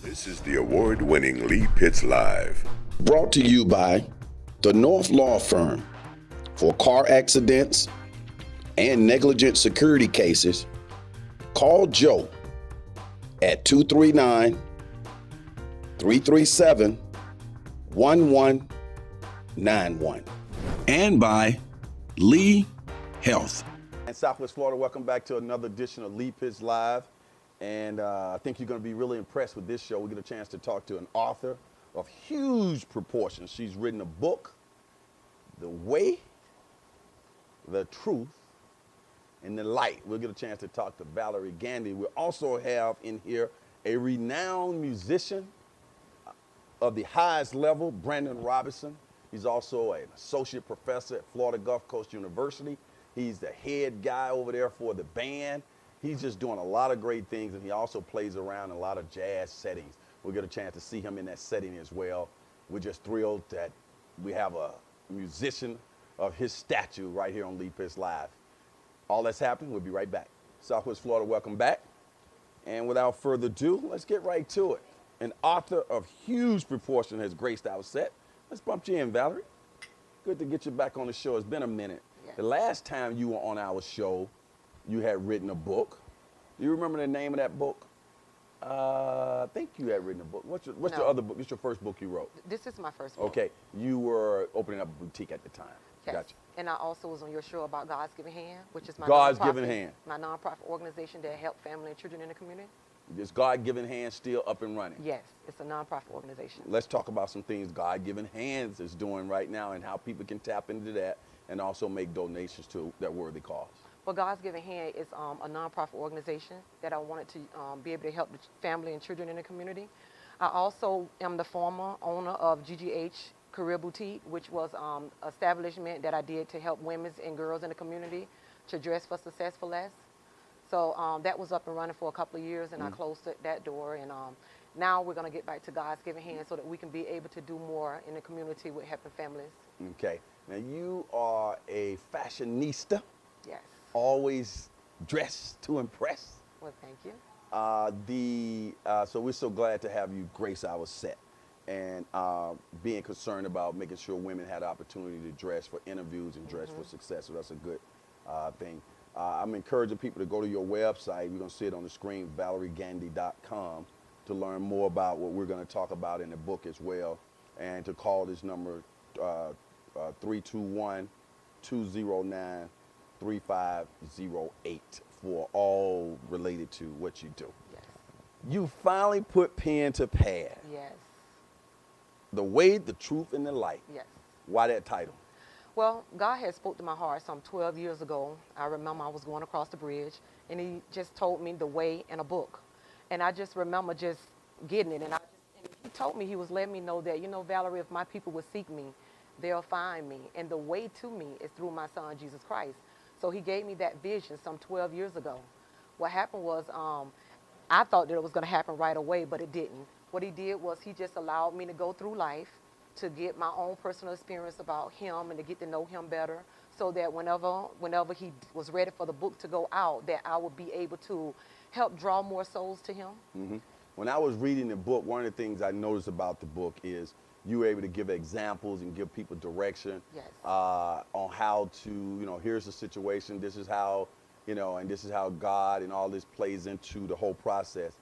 This is the award-winning Lee Pitts Live. Brought to you by the North Law Firm. For car accidents and negligent security cases, call Joe at 239-337-1191. And by Lee Health. And Southwest Florida, welcome back to another edition of Lee Pitts Live. And I think you're going to be really impressed with this show. We get a chance to talk to an author of huge proportions. She's written a book, The Way, the Truth, and the Light. We'll get a chance to talk to Valerie Gandy. We also have in here a renowned musician of the highest level, Brandon Robinson. He's also an associate professor at Florida Gulf Coast University. He's the head guy over there for the band. He's just doing a lot of great things, and he also plays around in a lot of jazz settings. We'll get a chance to see him in that setting as well. We're just thrilled that we have a musician of his stature right here on Lee Pitts Live. All that's happening, we'll be right back. Southwest Florida, welcome back. And without further ado, let's get right to it. An author of huge proportion has graced our set. Let's bump you in, Valerie. Good to get you back on the show. It's been a minute. Yes. The last time you were on our show, you had written a book. Do you remember the name of that book? I think you had written a book. What's your other book? What's your first book you wrote? This is my first book. Okay. You were opening up a boutique at the time. Yes. Gotcha. And I also was on your show about God's Given Hand, which is my God's nonprofit, Given Hand. my nonprofit organization that helps family and children in the community. Is God-Given Hand still up and running? Yes, it's a nonprofit organization. Let's talk about some things God-Given Hands is doing right now and how people can tap into that and also make donations to that worthy cause. Well, God's Given Hand is a nonprofit organization that I wanted to be able to help the family and children in the community. I also am the former owner of GGH Career Boutique, which was an establishment that I did to help women and girls in the community to dress for success for less. So that was up and running for a couple of years, and I closed that door. And now we're going to get back to God's Given Hand so that we can be able to do more in the community with helping families. Okay. Now, you are a fashionista. Yes. Always dressed to impress. Well, thank you. So we're so glad to have you grace our set and being concerned about making sure women had the opportunity to dress for interviews and dress for success. So that's a good thing. I'm encouraging people to go to your website. You're going to see it on the screen, valeriegandy.com, to learn more about what we're going to talk about in the book as well, and to call this number 321-209-3508 for all related to what you do. Yes. You finally put pen to pad. Yes. The Way, the Truth, and the Light. Yes. Why that title? Well, God had spoke to my heart some 12 years ago. I remember I was going across the bridge, and he just told me the way in a book. And I just remember just getting it. And he told me, he was letting me know that, Valerie, if my people would seek me, they'll find me. And the way to me is through my son, Jesus Christ. So he gave me that vision some 12 years ago. What happened was I thought that it was going to happen right away, but it didn't. What he did was he just allowed me to go through life, to get my own personal experience about him and to get to know him better, so that whenever he was ready for the book to go out, that I would be able to help draw more souls to him. Mm-hmm. When I was reading the book, one of the things I noticed about the book is you were able to give examples and give people direction. Yes. On how to, here's the situation, this is how, and this is how God and all this plays into the whole process.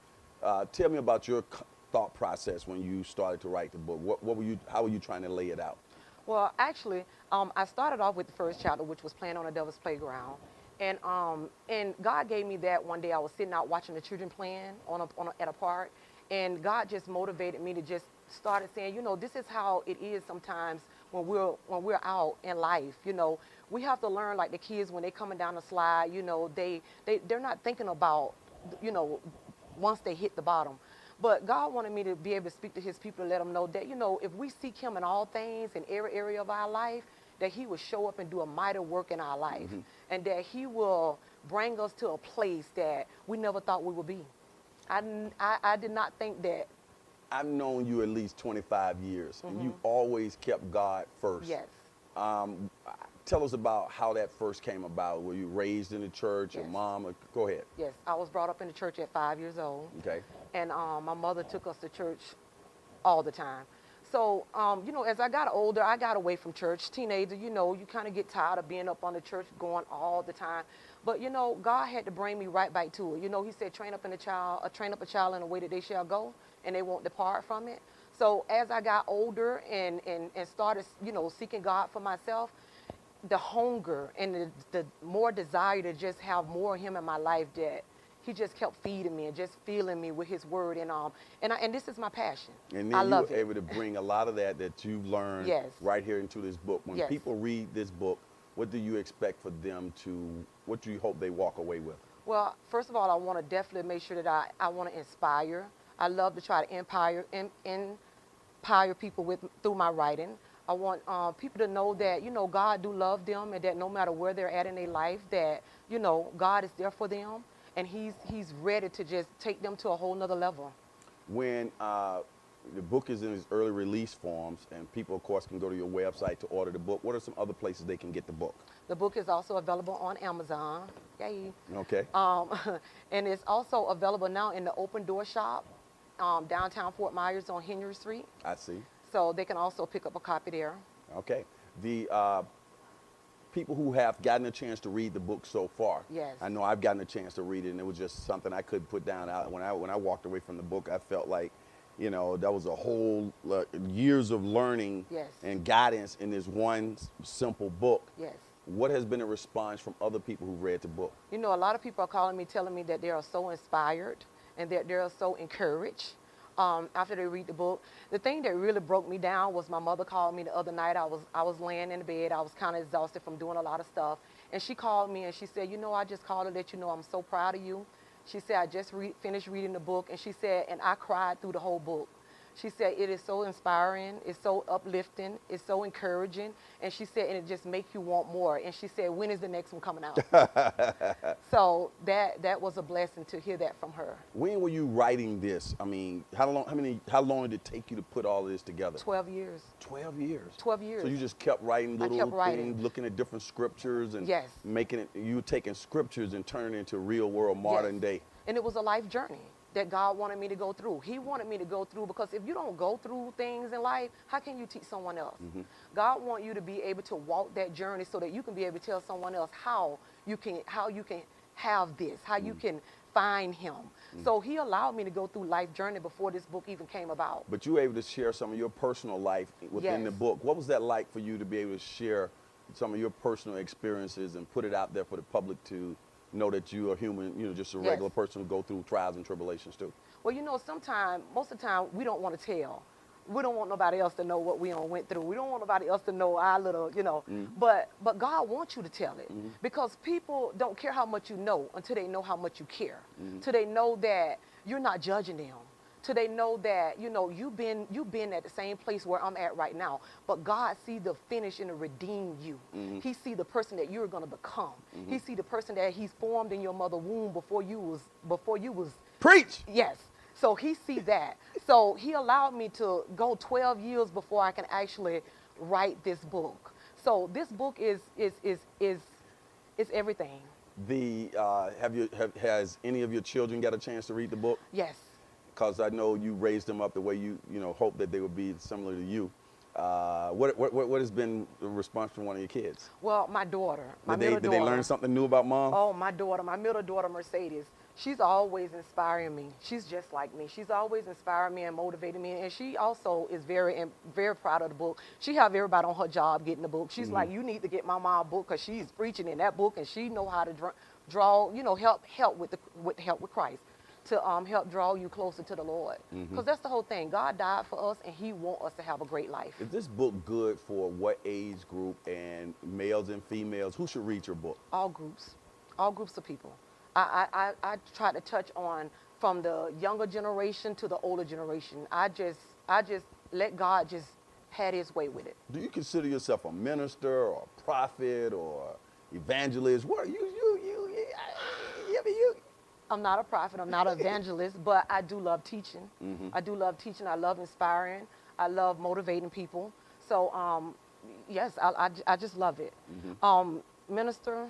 Tell me about your thought process when you started to write the book. How were you trying to lay it out? Well, actually, I started off with the first chapter, which was playing on the Devil's Playground. And God gave me that one day. I was sitting out watching the children playing at a park, and God just motivated me to just started saying, this is how it is sometimes when we're out in life. We have to learn, like the kids when they coming down the slide. They're not thinking about, once they hit the bottom. But God wanted me to be able to speak to his people and let them know that, if we seek him in all things, in every area of our life, that he will show up and do a mighty work in our life. And that he will bring us to a place that we never thought we would be. I did not think that. I've known you at least 25 years, and you always kept God first. Yes. Tell us about how that first came about. Were you raised in the church? Your Yes. mom? Go ahead. Yes, I was brought up in the church at 5 years old. Okay. and my mother took us to church all the time. So, as I got older, I got away from church. Teenager, you kind of get tired of being up on the church going all the time. But, God had to bring me right back to it. He said, train up a child in the way that they shall go, and they won't depart from it. So as I got older and started, seeking God for myself, the hunger and the more desire to just have more of him in my life, that he just kept feeding me and just filling me with his word, and this is my passion. And I then you love were it. able to bring a lot of that you've learned Yes. right here into this book. When Yes. people read this book, what do you expect for them what do you hope they walk away with? Well, first of all, I want to definitely make sure that I want to inspire. I love to try to inspire people through my writing. I want people to know that, God do love them, and that no matter where they're at in their life, that, God is there for them, and he's ready to just take them to a whole nother level. When the book is in its early release forms, and people, of course, can go to your website to order the book, what are some other places they can get the book? The book is also available on Amazon. Yay. Okay. And it's also available now in the Open Door Shop, downtown Fort Myers on Henry Street. I see. So they can also pick up a copy there. Okay. The people who have gotten a chance to read the book so far. Yes. I know I've gotten a chance to read it, and it was just something I couldn't put down. When I walked away from the book, I felt like, that was a whole years of learning Yes. and guidance in this one simple book. Yes. What has been a response from other people who read the book? A lot of people are calling me, telling me that they are so inspired and that they're so encouraged after they read the book. The thing that really broke me down was my mother called me the other night. I was laying in the bed. I was kind of exhausted from doing a lot of stuff. And she called me and she said, I just called to let you know I'm so proud of you. She said, I just finished reading the book. And she said, and I cried through the whole book. She said, it is so inspiring, it's so uplifting, it's so encouraging. And she said, and it just makes you want more. And she said, when is the next one coming out? So that was a blessing to hear that from her. When were you writing this? I mean, how long did it take you to put all of this together? 12 years. 12 years. 12 years. So you just kept writing little kept writing. things, looking at different scriptures and Yes. making it, you were taking scriptures and turning it into real world, modern Yes. day. And it was a life journey that God wanted me to go through. He wanted me to go through, because if you don't go through things in life, how can you teach someone else? Mm-hmm. God wants you to be able to walk that journey so that you can be able to tell someone else how you can have this, how you can find him. So he allowed me to go through life journey before this book even came about. But you were able to share some of your personal life within Yes. the book. What was that like for you to be able to share some of your personal experiences and put it out there for the public to know that you are human, just a Yes. regular person who go through trials and tribulations too? Well, most of the time, we don't want to tell. We don't want nobody else to know what we went through. We don't want nobody else to know our little, But God wants you to tell it, because people don't care how much you know until they know how much you care. Till they know that you're not judging them. Till they know that, you've been at the same place where I'm at right now. But God see the finish and the redeem you. He see the person that you're gonna become. He see the person that He's formed in your mother's womb before you was. Preach! Yes. So He see that. So He allowed me to go 12 years before I can actually write this book. So this book is everything. Has any of your children got a chance to read the book? Yes. Because I know you raised them up the way you hope that they would be similar to you. What has been the response from one of your kids? Well, my daughter, Did they learn something new about mom? Oh, my middle daughter, Mercedes, she's always inspiring me. She's just like me. She's always inspiring me and motivating me. And she also is very proud of the book. She have everybody on her job getting the book. She's like, you need to get my mom a book, because she's preaching in that book, and she know how to draw, help with Christ, to help draw you closer to the Lord. Because that's the whole thing. God died for us, and He wants us to have a great life. Is this book good for what age group, and males and females? Who should read your book? All groups of people. I try to touch on from the younger generation to the older generation. I just let God just have His way with it. Do you consider yourself a minister or a prophet or evangelist? What are you? I'm not a prophet, I'm not an evangelist, but I do love teaching. I do love teaching, I love inspiring, I love motivating people. So, yes, I just love it. Minister,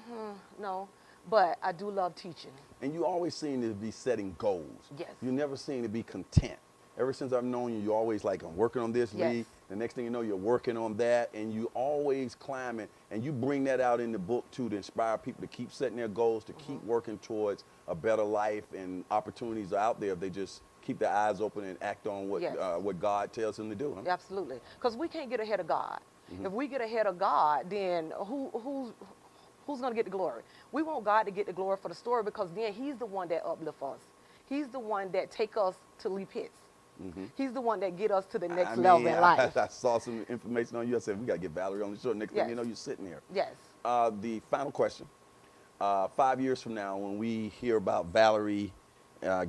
no. but I do love teaching. And you always seem to be setting goals. Yes. You never seem to be content. Ever since I've known you, you're always like, I'm working on this Yes. lead. The next thing you know, you're working on that, and you always climbing. And you bring that out in the book too, to inspire people to keep setting their goals, to keep working towards a better life, and opportunities are out there if they just keep their eyes open and act on what Yes. what God tells them to do. Huh? Absolutely, because we can't get ahead of God. If we get ahead of God, then who's going to get the glory? We want God to get the glory for the story, because then He's the one that uplifts us. He's the one that take us to leap hits. He's the one that get us to the next level in life. I saw some information on you. I said, we got to get Valerie on the show. Next thing you know, you're sitting here. Yes. The final question. 5 years from now, when we hear about Valerie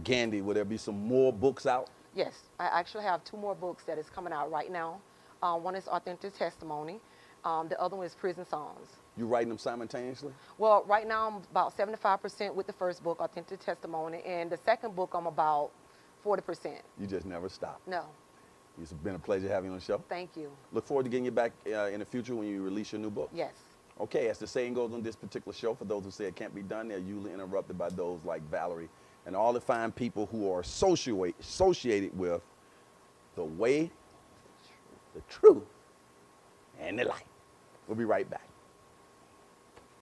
Gandy, will there be some more books out? Yes, I actually have 2 more books that is coming out right now. One is Authentic Testimony. The other one is Prison Songs. You writing them simultaneously? Well, right now I'm about 75% with the first book, Authentic Testimony, and the second book I'm about 40%. You just never stop. No, It's been a pleasure having you on the show. thank you. Look forward to getting you back in the future when you release your new book. Yes. Okay, as the saying goes on this particular show, for those who say it can't be done, they're usually interrupted by those like Valerie and all the fine people who are associated with the way, the truth, and the light. We'll be right back.